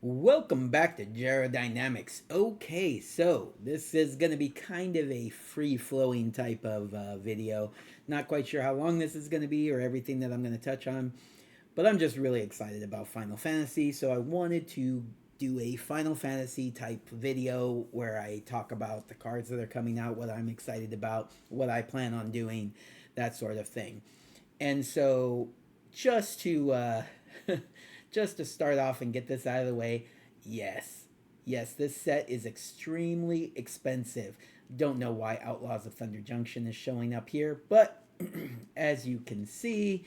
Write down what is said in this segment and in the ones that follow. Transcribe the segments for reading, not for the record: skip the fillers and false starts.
Welcome back to Dynamics. Okay, so this is going to be kind of a free flowing type of video. Not quite sure how long this is going to be or everything that I'm going to touch on, but I'm just really excited about Final Fantasy. So I wanted to do a Final Fantasy type video where I talk about the cards that are coming out, what I'm excited about, what I plan on doing, that sort of thing. And so just to just to start off and get this out of the way, yes, yes, this set is extremely expensive. Don't know why Outlaws of Thunder Junction is showing up here, but as you can see,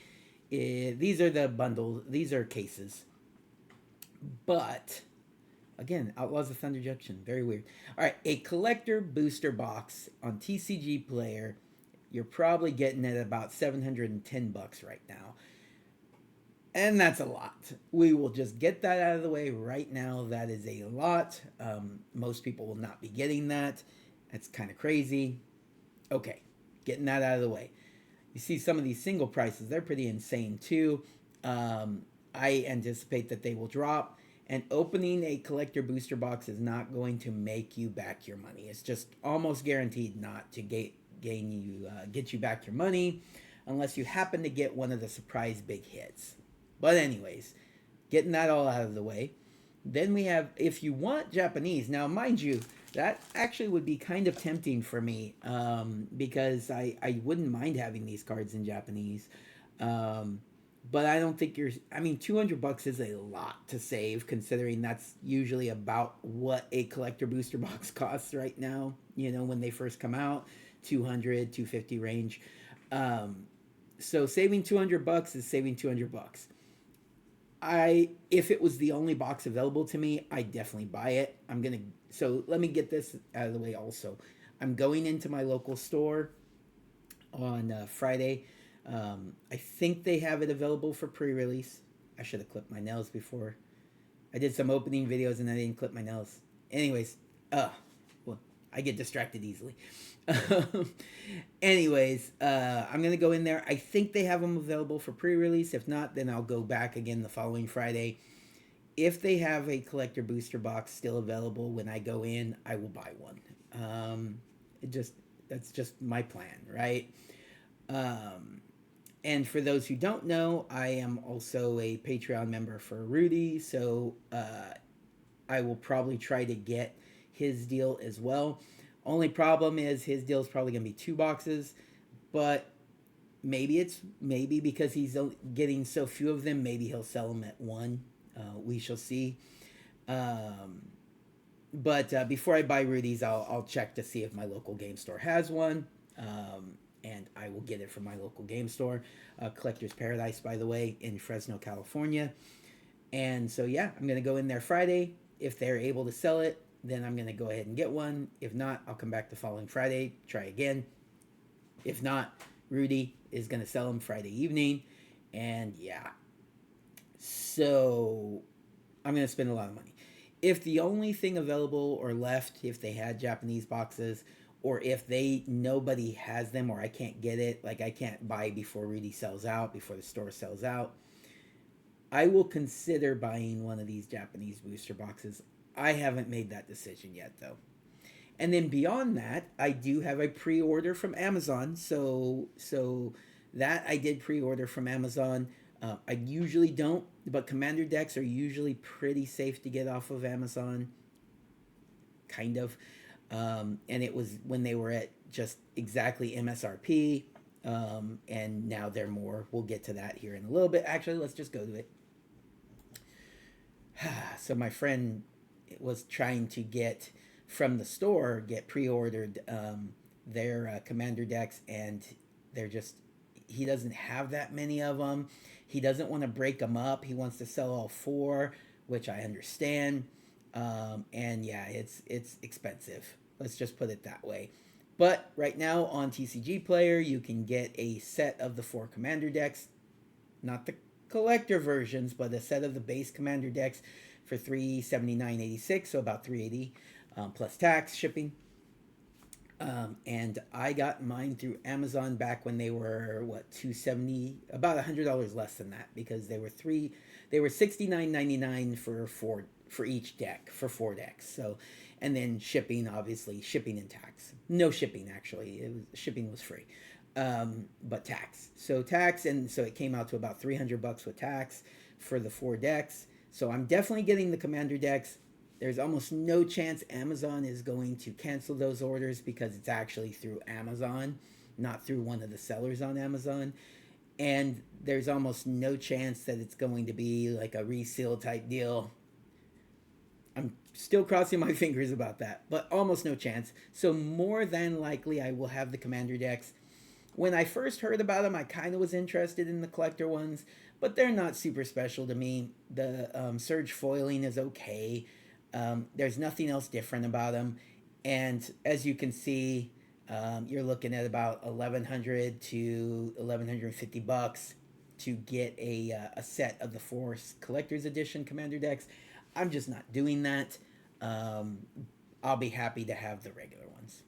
these are the bundles. These are cases, but again, Outlaws of Thunder Junction, very weird. All right, a collector booster box on TCG Player. You're probably getting it about 710 bucks right now. And that's a lot. We will just get that out of the way right now. That is a lot. Most people will not be getting that. That's kind of crazy. Okay, getting that out of the way. You see some of these single prices, they're pretty insane too. I anticipate that they will drop. And opening a collector booster box is not going to make you back your money. It's just almost guaranteed not to get you back your money unless you happen to get one of the surprise big hits. But anyways, getting that all out of the way. Then we have, if you want Japanese, now mind you, that actually would be kind of tempting for me because I wouldn't mind having these cards in Japanese. But I don't think I mean, 200 bucks is a lot to save considering that's usually about what a collector booster box costs right now, when they first come out, 200, 250 range. So saving 200 bucks is saving 200 bucks. If it was the only box available to me, I'd definitely buy it. So let me get this out of the way also. I'm going into my local store on Friday. I think they have it available for pre-release. I should have clipped my nails before. I did some opening videos and I didn't clip my nails. Anyways, well, I get distracted easily. Anyways, I'm gonna go in there. I think they have them available for pre-release. If not, then I'll go back again the following Friday. If they have a collector booster box still available when I go in, I will buy one. That's just my plan, right? And for those who don't know, I am also a Patreon member for Rudy, so I will probably try to get his deal as well. Only problem is his deal is probably going to be 2 boxes, but maybe because he's getting so few of them, maybe he'll sell them at one. We shall see. But before I buy Rudy's, I'll check to see if my local game store has one. And I will get it from my local game store, Collector's Paradise, by the way, in Fresno, California. And so, yeah, I'm going to go in there Friday. If they're able to sell it, then I'm going to go ahead and get one. If not, I'll come back the following Friday, try again. If not, Rudy is going to sell them Friday evening. And yeah. So I'm going to spend a lot of money. If the only thing available or left, if they had Japanese boxes, or if nobody has them or I can't get it, like I can't buy before Rudy sells out, before the store sells out, I will consider buying one of these Japanese booster boxes. I haven't made that decision yet, though. And then beyond that, I do have a pre-order from Amazon. So that I did pre-order from Amazon. I usually don't, but Commander decks are usually pretty safe to get off of Amazon. Kind of. And it was when they were at just exactly MSRP. And now they're more. We'll get to that here in a little bit. Actually, let's just go to it. So my friend was trying to get from the store, get pre-ordered their Commander decks, and he doesn't have that many of them. He doesn't want to break them up. He wants to sell all four, which I understand. And yeah, it's expensive. Let's just put it that way. But right now on TCG Player, you can get a set of the 4 Commander decks, not the collector versions, but a set of the base Commander decks for $379.86, so about $380 plus tax, shipping. And I got mine through Amazon back when they were $270, about $100 less than that, because they were $69.99 for for each deck for 4 decks. So, and then shipping, obviously, shipping and tax. No shipping actually. Shipping was free, but tax. So tax, and so it came out to about $300 with tax for the 4 decks. So I'm definitely getting the commander decks. There's almost no chance Amazon is going to cancel those orders because it's actually through Amazon, not through one of the sellers on Amazon. And there's almost no chance that it's going to be like a reseal type deal. I'm still crossing my fingers about that, but almost no chance. So more than likely, I will have the commander decks. When I first heard about them, I kind of was interested in the collector ones, but they're not super special to me. The surge foiling is okay. There's nothing else different about them, and as you can see, you're looking at about 1,100 to 1,150 bucks to get a set of the 4 collector's edition commander decks. I'm just not doing that. I'll be happy to have the regular ones.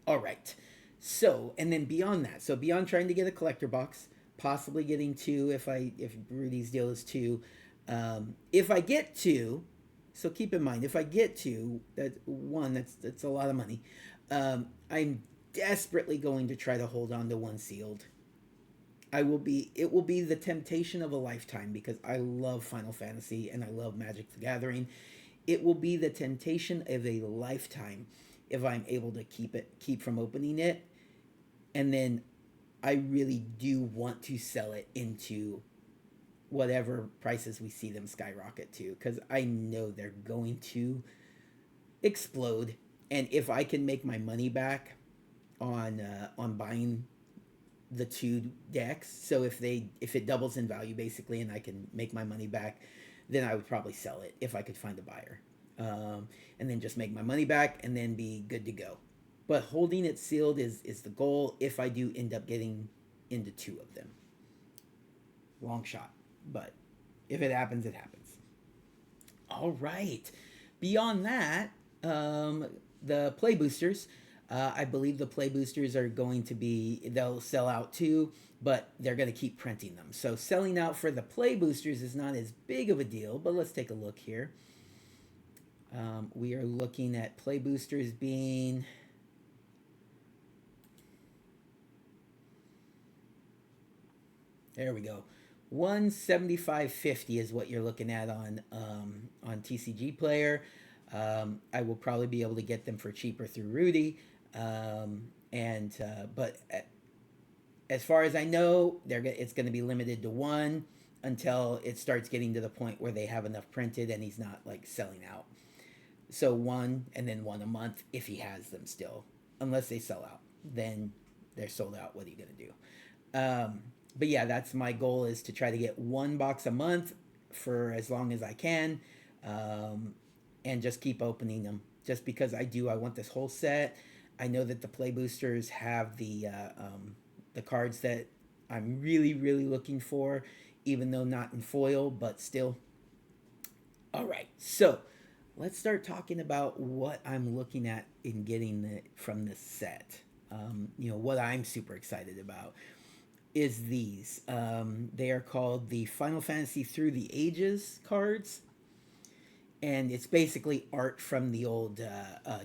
All right. So, and then beyond that, so beyond trying to get a collector box, possibly getting 2 if Rudy's deal is 2. If I get 2, so keep in mind, if I get 2, that's a lot of money. I'm desperately going to try to hold on to 1 sealed. It will be the temptation of a lifetime because I love Final Fantasy and I love Magic the Gathering. It will be the temptation of a lifetime if I'm able to keep from opening it. And then I really do want to sell it into whatever prices we see them skyrocket to, because I know they're going to explode. And if I can make my money back on buying the 2 decks, so if it doubles in value basically, and I can make my money back, then I would probably sell it if I could find a buyer, and then just make my money back and then be good to go. But holding it sealed is the goal if I do end up getting into 2 of them. Long shot, but if it happens, it happens. All right. Beyond that, the play boosters. I believe the play boosters are going to they'll sell out too, but they're going to keep printing them. So selling out for the play boosters is not as big of a deal, but let's take a look here. We are looking at play boosters being... There we go. 175.50 is what you're looking at on TCG Player. I will probably be able to get them for cheaper through Rudy. But as far as I know, it's going to be limited to 1 until it starts getting to the point where they have enough printed and he's not like selling out. So 1 and then 1 a month if he has them still, unless they sell out, then they're sold out. What are you going to do? But yeah, that's my goal, is to try to get 1 box a month for as long as I can, and just keep opening them. Just because I want this whole set. I know that the play boosters have the cards that I'm really, really looking for, even though not in foil, but still. All right, so let's start talking about what I'm looking at in getting from this set. What I'm super excited about is these. They are called the Final Fantasy Through the Ages cards. And it's basically art from the old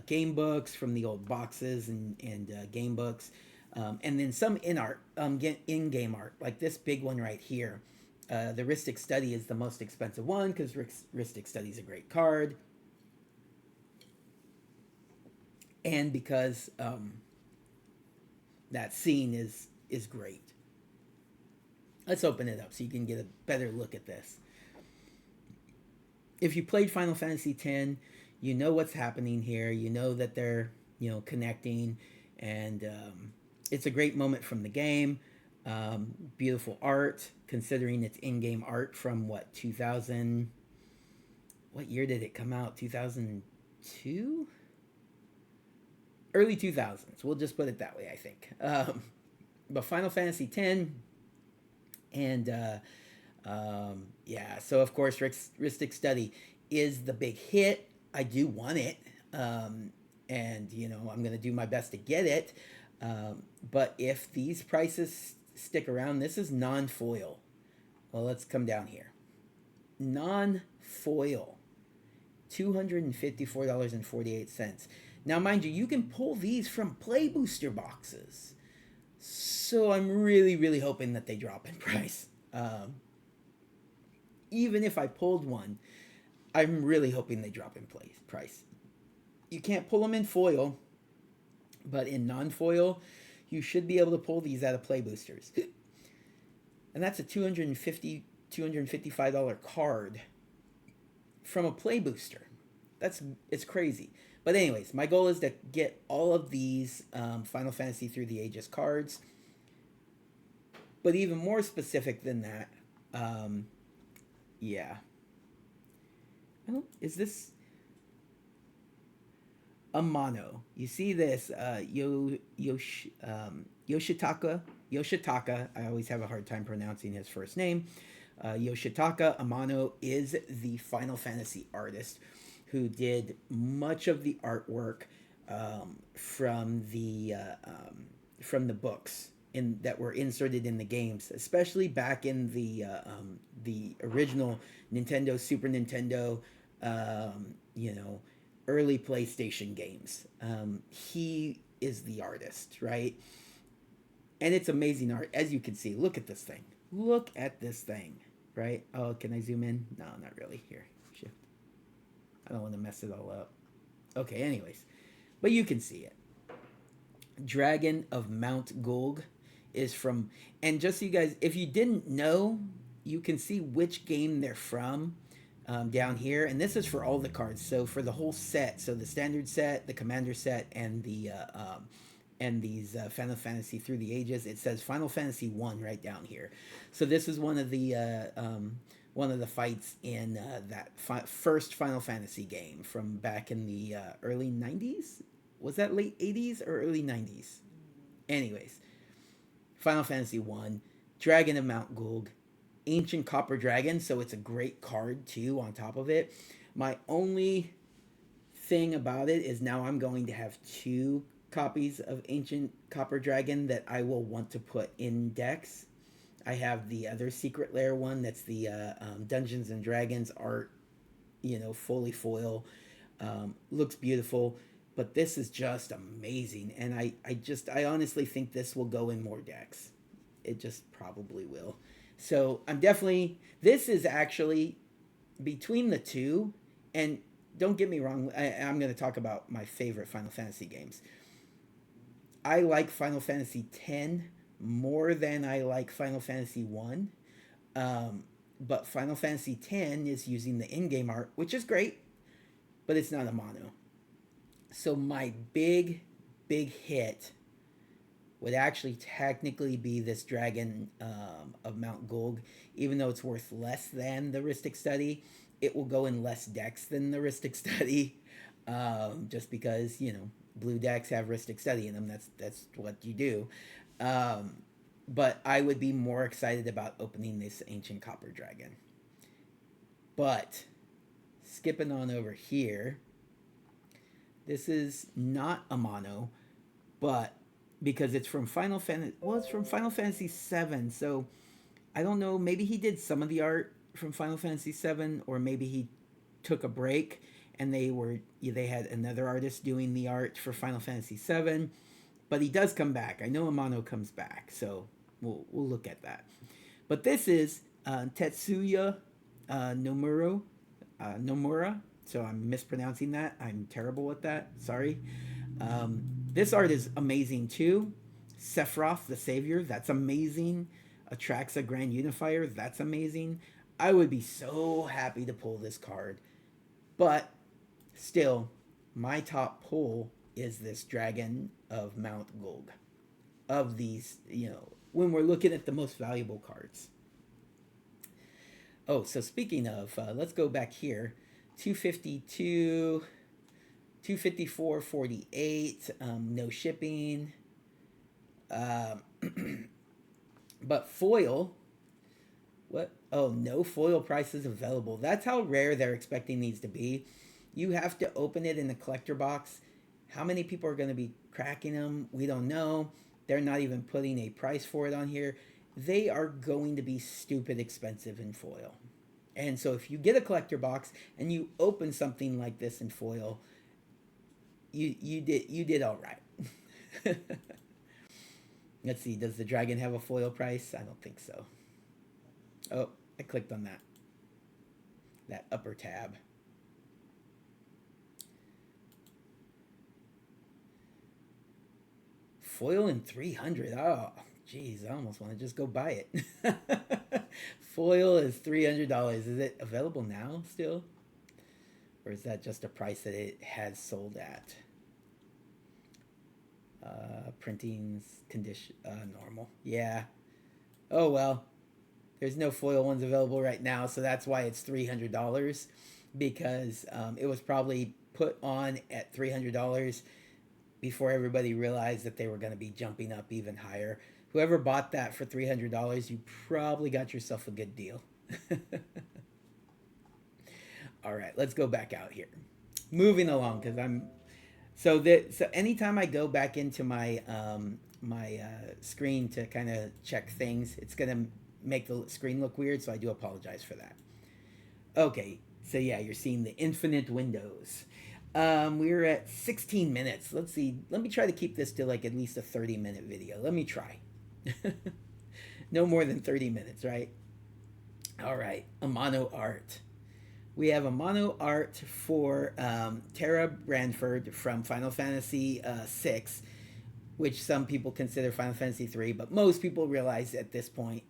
game books, from the old boxes and game books. And then some in-game art, like this big one right here. The Ristic Study is the most expensive one because Ristic Study is a great card. And because that scene is great. Let's open it up so you can get a better look at this. If you played Final Fantasy X, you know what's happening here. You know that they're, connecting, and it's a great moment from the game. Beautiful art, considering it's in-game art from 2000. What year did it come out? 2002? Early 2000s. We'll just put it that way, I think. But Final Fantasy X. And so of course Ristic Study is the big hit. I do want it, and I'm gonna do my best to get it, but if these prices stick around, this is non-foil. Well, let's come down here. Non-foil. $254.48. Now, mind you, you can pull these from play booster boxes. So I'm really hoping that they drop in price. Even if I pulled one, I'm really hoping they drop in price. You can't pull them in foil, but in non-foil, you should be able to pull these out of play boosters. And that's a $255 card from a play booster. It's crazy. But anyways, my goal is to get all of these Final Fantasy Through the Ages cards. But even more specific than that, yeah. Is this a mono? You see this Yoshitaka. I always have a hard time pronouncing his first name. Yoshitaka Amano is the Final Fantasy artist who did much of the artwork from the books that were inserted in the games, especially back in the original Nintendo, Super Nintendo, early PlayStation games. He is the artist, right? And it's amazing art, as you can see. Look at this thing. Look at this thing, right? Oh, can I zoom in? No, not really. Here, shift. I don't want to mess it all up. Okay, anyways. But you can see it. Dragon of Mount Gulg is from, and just so you guys, if you didn't know, you can see which game they're from down here. And this is for all the cards. So for the whole set, so the standard set, the commander set, and the and these Final Fantasy Through the Ages, it says Final Fantasy 1 right down here. So this is one of the fights in that first Final Fantasy game from back in the early 90s. Was that late 80s or early 90s? Anyways, Final Fantasy 1, Dragon of Mount Gulg, Ancient Copper Dragon, so it's a great card too on top of it. My only thing about it is now I'm going to have 2 copies of Ancient Copper Dragon that I will want to put in decks. I have the other Secret Lair one that's the Dungeons and Dragons art, fully foil. Looks beautiful, but this is just amazing. And I honestly think this will go in more decks. It just probably will. So this is actually between the two, and don't get me wrong, I'm going to talk about my favorite Final Fantasy games. I like Final Fantasy X more than I like Final Fantasy 1. But Final Fantasy X is using the in-game art, which is great, but it's not a mono. So my big hit would actually technically be this Dragon of Mount Gulg. Even though it's worth less than the Rhystic Study, it will go in less decks than the Rhystic Study, just because, blue decks have Rhystic Study in them. That's what you do. But I would be more excited about opening this Ancient Copper Dragon. But skipping on over here, this is not a mono, but because it's from Final Fantasy, it's from Final Fantasy 7. So I don't know, maybe he did some of the art from Final Fantasy 7, or maybe he took a break and they had another artist doing the art for Final Fantasy 7. But he does come back. I know Amano comes back, so we'll look at that. But this is Tetsuya Nomura. So I'm mispronouncing that. I'm terrible at that. Sorry. This art is amazing too. Sephiroth, the Savior, that's amazing. Atraxa Grand Unifier, that's amazing. I would be so happy to pull this card. But still, my top pull is this Dragon of Mount Gulg. Of these, when we're looking at the most valuable cards. Oh, so speaking of, let's go back here. 252, 254.48, no shipping. But foil, what? Oh, no foil prices available. That's how rare they're expecting these to be. You have to open it in the collector box. How many people are going to be cracking them? We don't know. They're not even putting a price for it on here. They are going to be stupid expensive in foil. And so if you get a collector box and you open something like this in foil, you did all right. Let's see, does the dragon have a foil price? I don't think so. Oh, I clicked on that upper tab. Foil in 300. Oh, geez, I almost want to just go buy it. Foil is $300. Is it available now still? Or is that just a price that it has sold at? Printing's condition normal. Yeah. Oh well. There's no foil ones available right now, so that's why it's $300, because it was probably put on at $300 before everybody realized that they were going to be jumping up even higher. Whoever bought that for $300, you probably got yourself a good deal. All right, let's go back out here. Moving along, because so anytime I go back into my screen to kind of check things, it's gonna make the screen look weird. So I do apologize for that. Okay, so yeah, you're seeing the infinite windows. We're at 16 minutes. Let's see. Let me try to keep this to like at least a 30-minute video. Let me try. No more than 30 minutes, right? All right, a mono art. We have a mono art for Tara Branford from Final Fantasy VI, which some people consider Final Fantasy III, but most people realize at this point,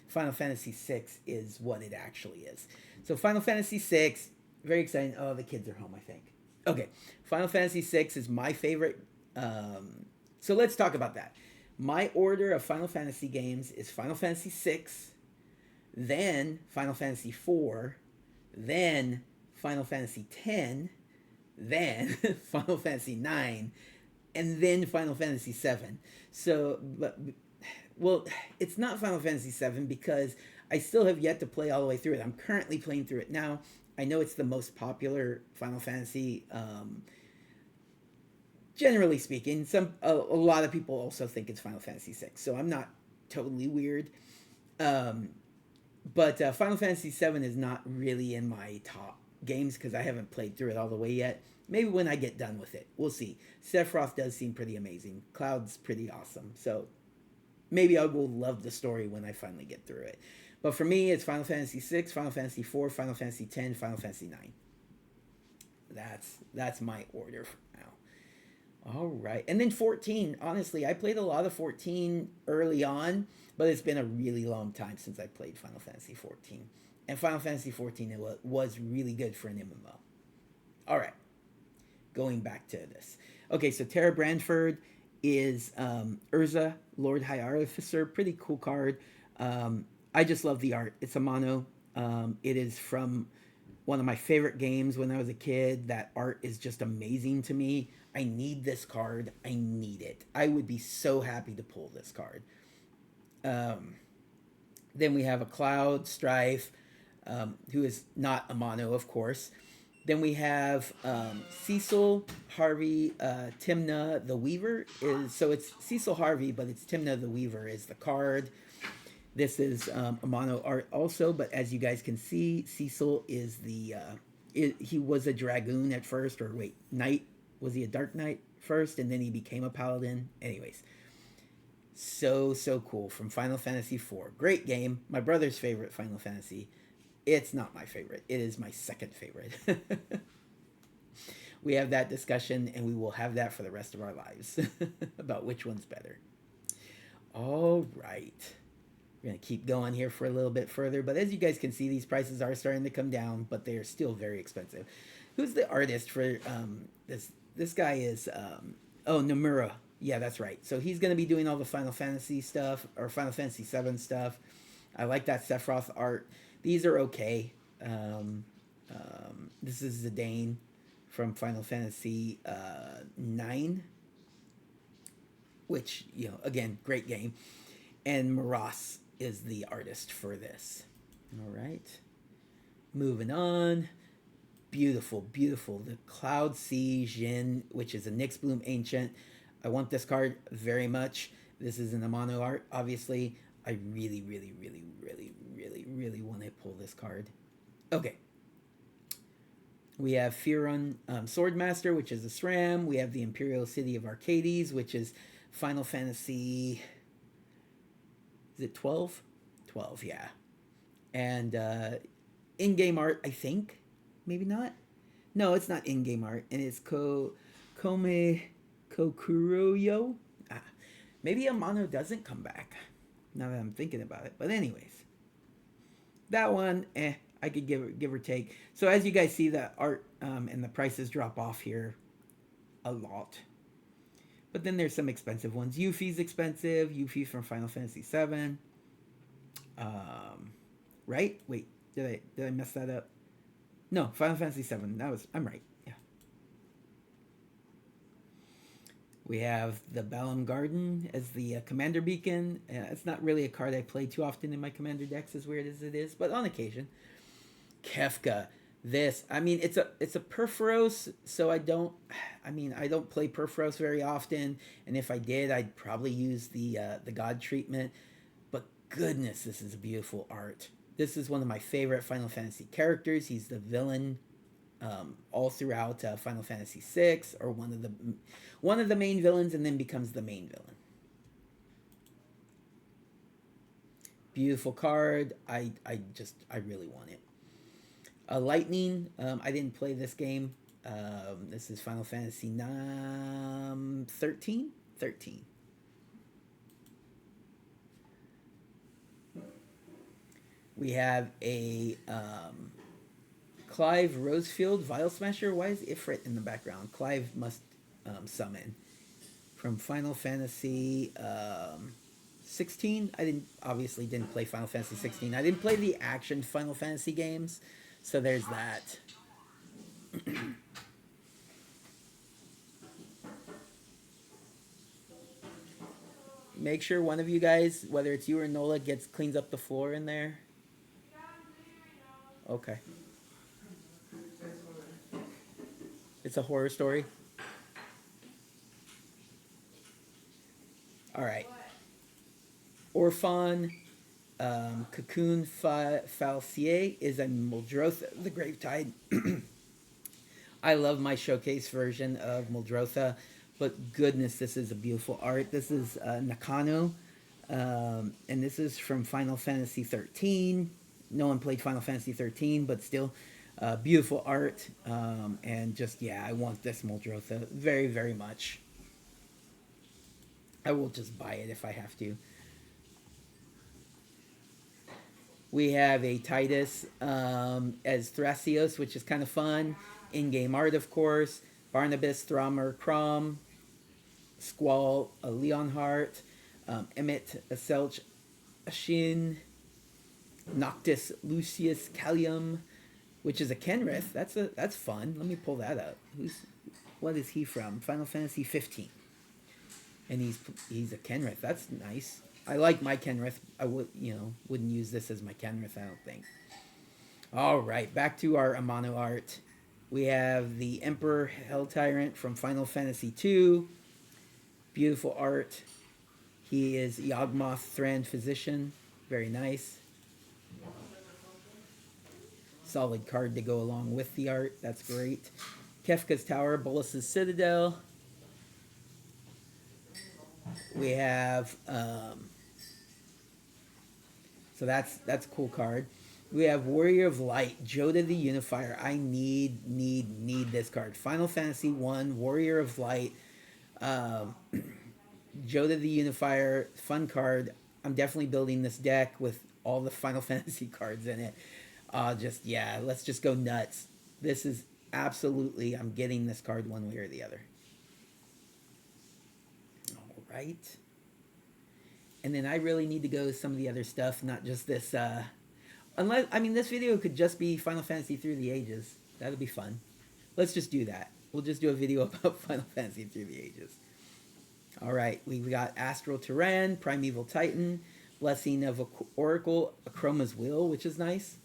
Final Fantasy VI is what it actually is. So Final Fantasy VI, very exciting. Oh, the kids are home, I think. Okay, Final Fantasy VI is my favorite. So let's talk about that. My order of Final Fantasy games is Final Fantasy VI, then Final Fantasy IV, then Final Fantasy X, then Final Fantasy IX, and then Final Fantasy VII. So, well, it's not Final Fantasy VII because I still have yet to play all the way through it. I'm currently playing through it now. I know it's the most popular Final Fantasy. Generally speaking, a lot of people also think it's Final Fantasy VI. So I'm not totally weird. But Final Fantasy VII is not really in my top games because I haven't played through it all the way yet. Maybe when I get done with it, we'll see. Sephiroth does seem pretty amazing. Cloud's pretty awesome. So maybe I will love the story when I finally get through it. But for me, it's Final Fantasy VI, Final Fantasy IV, Final Fantasy X, Final Fantasy IX. That's my order for now. All right. And then 14. Honestly, I played a lot of 14 early on, but it's been a really long time since I played Final Fantasy 14. And Final Fantasy 14 was really good for an MMO. All right. Going back to this. Okay, so Tara Branford is Urza, Lord High Artificer. Pretty cool card. I just love the art. It's a mono. It is from one of my favorite games when I was a kid. That art is just amazing to me. I need this card. I need it. I would be so happy to pull this card. Then we have a Cloud Strife, who is not a mono, of course. Then we have Cecil Harvey, Timna the Weaver. So it's Cecil Harvey, but it's Timna the Weaver is the card. This is a mono art also, but as you guys can see, Cecil is he was a dragoon at first, or wait, knight. Was he a dark knight first, and then he became a paladin? Anyways, so cool from Final Fantasy IV. Great game. My brother's favorite Final Fantasy. It's not my favorite. It is my second favorite. We have that discussion, and we will have that for the rest of our lives about which one's better. All right. We're going to keep going here for a little bit further. But as you guys can see, these prices are starting to come down, but they are still very expensive. Who's the artist for this? This guy is, Nomura. Yeah, that's right. So he's going to be doing all the Final Fantasy stuff, or Final Fantasy VII stuff. I like that Sephiroth art. These are okay. This is Zidane from Final Fantasy 9, which, again, great game. And Maras is the artist for this. All right. Moving on. Beautiful, beautiful. The Cloud Sea Jin, which is a Nyxbloom Ancient. I want this card very much. This is in a mono art, obviously. I really, really, really, really, really, really want to pull this card. Okay. We have Firon Swordmaster, which is a SRAM. We have the Imperial City of Arcades, which is Final Fantasy. Is it 12? 12, yeah. And in game art, I think. Maybe not. No, it's not in game art. And it's Kome Kokuroyo. Ah, maybe Amano doesn't come back. Now that I'm thinking about it. But, anyways. That one, I could give or take. So as you guys see, the art and the prices drop off here a lot. But then there's some expensive ones. Yuffie's expensive. Yuffie from Final Fantasy VII. Right? Wait, did I mess that up? No, Final Fantasy VII. I'm right. Yeah. We have the Balam Garden as the Commander Beacon. It's not really a card I play too often in my Commander decks, as weird as it is, but on occasion. Kefka. It's a Perforos, so I don't play Perforos very often, and if I did, I'd probably use the God treatment. But goodness, this is a beautiful art. This is one of my favorite Final Fantasy characters. He's the villain all throughout Final Fantasy VI, or one of the main villains, and then becomes the main villain. Beautiful card. I really want it. Lightning. I didn't play this game. This is Final Fantasy 13. 13. We have a Clive Rosefield Vial Smasher. Why is Ifrit in the background? Clive must summon. From Final Fantasy 16. I obviously didn't play Final Fantasy 16. I didn't play the action Final Fantasy games, so there's that. Make sure one of you guys, whether it's you or Nola, cleans up the floor in there. Okay. It's a horror story. All right. Orphan Cocoon Falsier is a Muldrotha, the Gravetide. I love my showcase version of Muldrotha, but goodness, this is a beautiful art. This is Nakano, and this is from Final Fantasy 13. No one played Final Fantasy 13, but still beautiful art. And just, yeah, I want this Muldrotha very, very much. I will just buy it if I have to. We have a Titus as Thrasios, which is kind of fun. In-game art, of course. Barnabas, Thromer, Crom, Squall, Leonhart, Emmett, Selch, Ashin, Noctis, Lucius, Callium, which is a Kenrith. That's fun. Let me pull that up. What is he from? Final Fantasy 15. And he's a Kenrith. That's nice. I like my Kenrith. I wouldn't use this as my Kenrith, I don't think. All right, back to our Amano art. We have the Emperor Hell Tyrant from Final Fantasy II. Beautiful art. He is Yawgmoth Thran Physician. Very nice. Solid card to go along with the art. That's great. Kefka's Tower, Bolus's Citadel. We have so that's a cool card. We have Warrior of Light, Joda the Unifier. I need this card. Final Fantasy 1, Warrior of Light, Joda the Unifier, fun card. I'm definitely building this deck with all the Final Fantasy cards in it. Let's just go nuts. This is absolutely, I'm getting this card one way or the other. All right. And then I really need to go with some of the other stuff, not just this, this video could just be Final Fantasy Through the Ages. That'll be fun. Let's just do that. We'll just do a video about Final Fantasy Through the Ages. All right, we got Astral Terran, Primeval Titan, Blessing of Oracle, Chroma's Will, which is nice.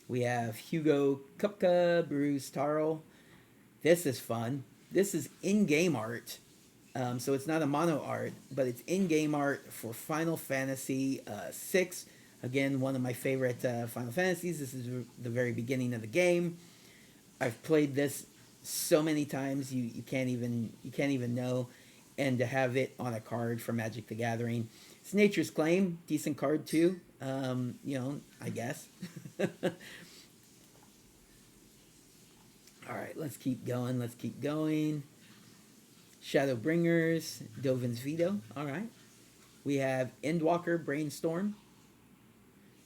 We have Hugo Kupka, Bruce Tarl. This is fun. This is in-game art. So it's not a mono art, but it's in-game art for Final Fantasy 6 Again, one of my favorite Final Fantasies. This is the very beginning of the game. I've played this so many times you can't even know, and to have it on a card for Magic the Gathering, it's Nature's Claim, decent card too. I guess. All right, let's keep going. Let's keep going. Shadowbringers, Dovin's Veto. All right. We have Endwalker, Brainstorm.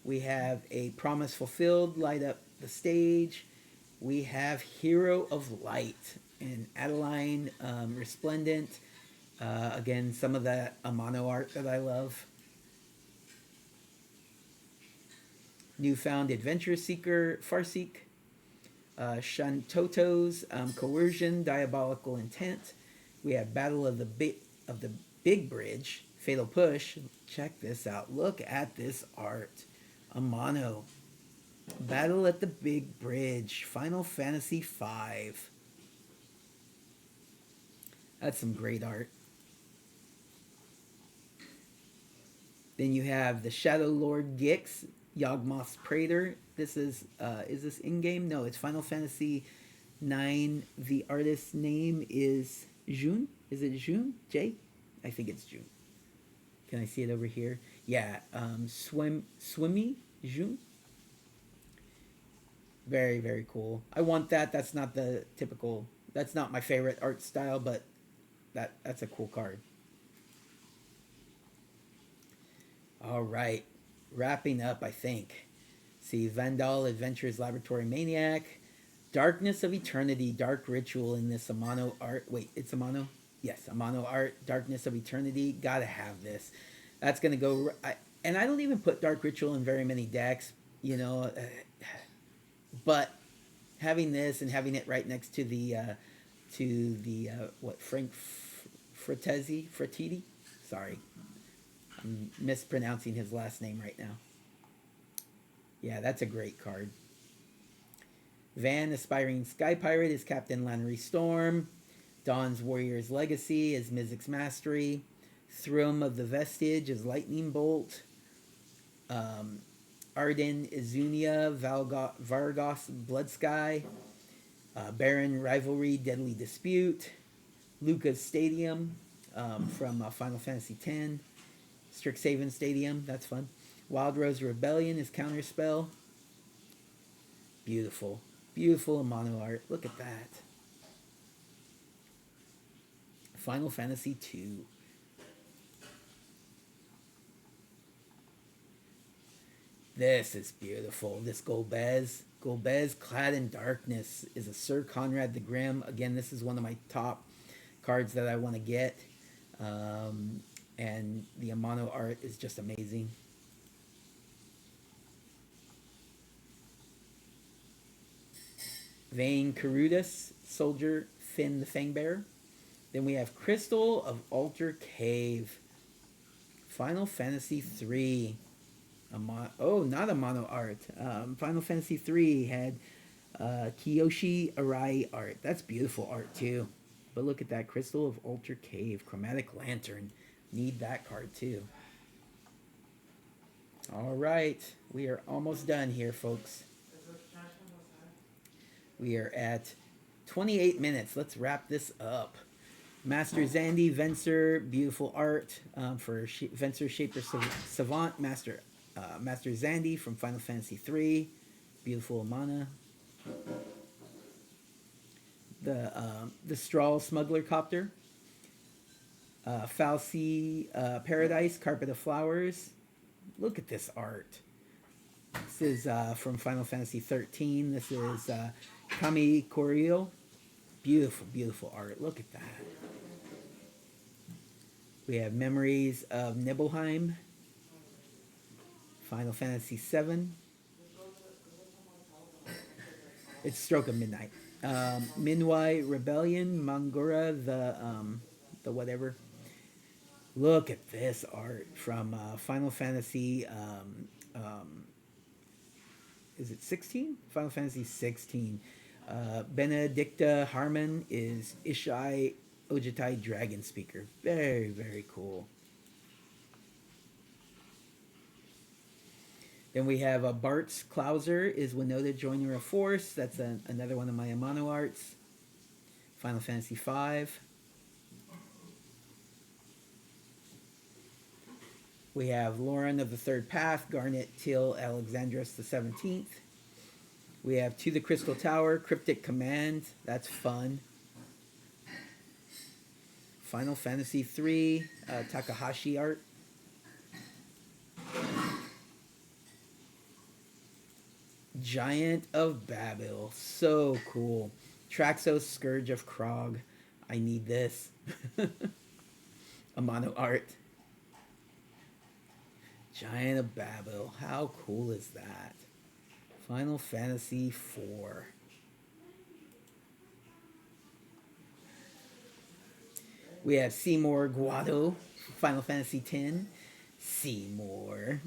We have a Promise Fulfilled, Light Up the Stage. We have Hero of Light and Adeline, Resplendent. Again, some of that Amano art that I love. Newfound Adventure Seeker, Farseek. Shantoto's Coercion, Diabolical Intent. We have Battle of the Big Bridge, Fatal Push. Check this out. Look at this art. Amano. Battle at the Big Bridge, Final Fantasy V. That's some great art. Then you have the Shadow Lord Gix, Yawgmoth's Praetor. This is this in-game? No, it's Final Fantasy 9. The artist's name is Jun. Is it Jun? J? I think it's Jun. Can I see it over here? Yeah, Swimmy Jun. Very, very cool. I want that. That's not the typical. That's not my favorite art style, but that's a cool card. All right, wrapping up, I think. See, Vandal Adventures Laboratory Maniac, Darkness of Eternity, Dark Ritual in this Amano art. Wait, it's Amano? Yes, Amano art, Darkness of Eternity. Gotta have this. That's gonna go. And I don't even put Dark Ritual in very many decks, but having this and having it right next to the Frank Frattesi. Sorry, I'm mispronouncing his last name right now. Yeah, that's a great card. Van, Aspiring Sky Pirate, is Captain Lannery Storm. Dawn's Warrior's Legacy is Mizik's Mastery. Thrum of the Vestige is Lightning Bolt. Arden Izunia, Vargos Blood Sky. Baron Rivalry, Deadly Dispute. Luca's Stadium from Final Fantasy X. Strixhaven Stadium, that's fun. Wild Rose Rebellion is Counterspell. Beautiful. Beautiful Amano art. Look at that. Final Fantasy II. This is beautiful. This Golbez, Clad in Darkness, is a Sir Conrad the Grim. Again, this is one of my top cards that I want to get. And the Amano art is just amazing. Vayne Carudus, Soldier Finn the Fangbearer. Then we have Crystal of Alter Cave. Final Fantasy III. Not Amano art. Final Fantasy III had Kiyoshi Arai art. That's beautiful art too. But look at that. Crystal of Alter Cave. Chromatic Lantern. Need that card too. All right. We are almost done here, folks. We are at 28 minutes. Let's wrap this up. Master Zandy, Venser, beautiful art for Venser Shaper Savant. Master Zandy from Final Fantasy III, beautiful Amana. The Strahl Smuggler Copter. Falsey Paradise, Carpet of Flowers. Look at this art. This is from Final Fantasy 13. This is Kami Korio. Beautiful, beautiful art. Look at that. We have Memories of Nibelheim. Final Fantasy VII. It's Stroke of Midnight. Minwai Rebellion, Mangura, the whatever. Look at this art from Final Fantasy. Is it 16? Final Fantasy 16. Benedicta Harmon is Ishai Ojitai Dragon Speaker. Very, very cool. Then we have Bart's Klauser is Winota Joiner of Force. That's another one of my Amano arts. Final Fantasy V. We have Lauren of the Third Path, Garnet Till Alexandros the 17th. We have To the Crystal Tower, Cryptic Command. That's fun. Final Fantasy III, Takahashi art. Giant of Babel. So cool. Traxos Scourge of Krog. I need this. Amano art. Giant of Babel. How cool is that? Final Fantasy IV. We have Seymour Guado, Final Fantasy X. Seymour.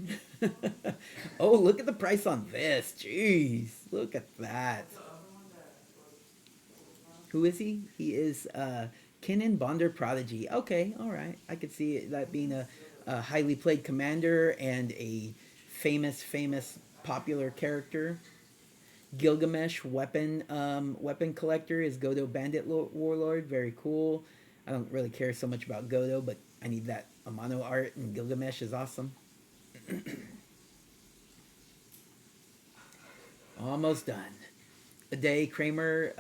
Oh, look at the price on this. Jeez, look at that. Who is he? He is Kinnan Bonder Prodigy. Okay, all right. I could see that being a highly played commander and a famous popular character. Gilgamesh weapon collector is Godo Bandit Warlord. Very cool. I don't really care so much about Godo, but I need that Amano art, and Gilgamesh is awesome. Almost done. Aday Kramer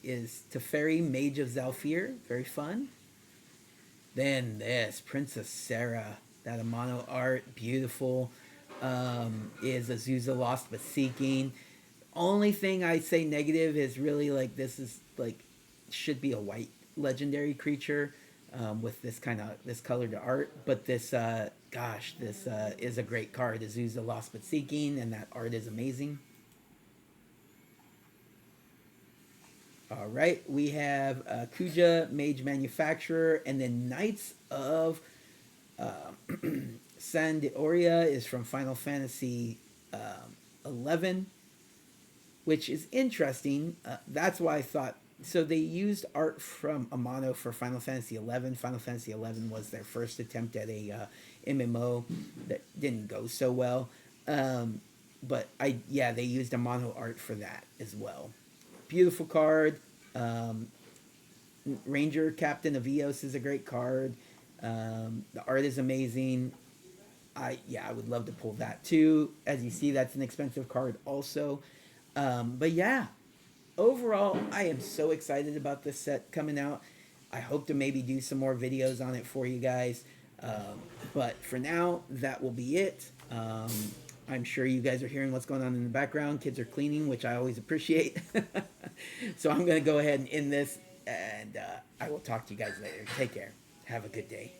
is Teferi, Mage of Zalfir. Very fun. Then this, Princess Sarah. That Amano art, beautiful. Is Azusa Lost but Seeking. Only thing I say negative is really like this is like should be a white legendary creature with this colored art, but this this is a great card. Azusa Lost but Seeking, and that art is amazing. All right, we have Kuja, Mage Manufacturer, and then Knights of Sandoria is from Final Fantasy 11, which is interesting. That's why I thought, so they used art from Amano for Final Fantasy 11. Final Fantasy 11 was their first attempt at a MMO that didn't go so well. But they used Amano art for that as well. Beautiful card. Ranger Captain of Eos is a great card. The art is amazing. I would love to pull that too. As you see, that's an expensive card also. But yeah, overall, I am so excited about this set coming out. I hope to maybe do some more videos on it for you guys. But for now, that will be it. I'm sure you guys are hearing what's going on in the background. Kids are cleaning, which I always appreciate. So I'm going to go ahead and end this, and I will talk to you guys later. Take care. Have a good day.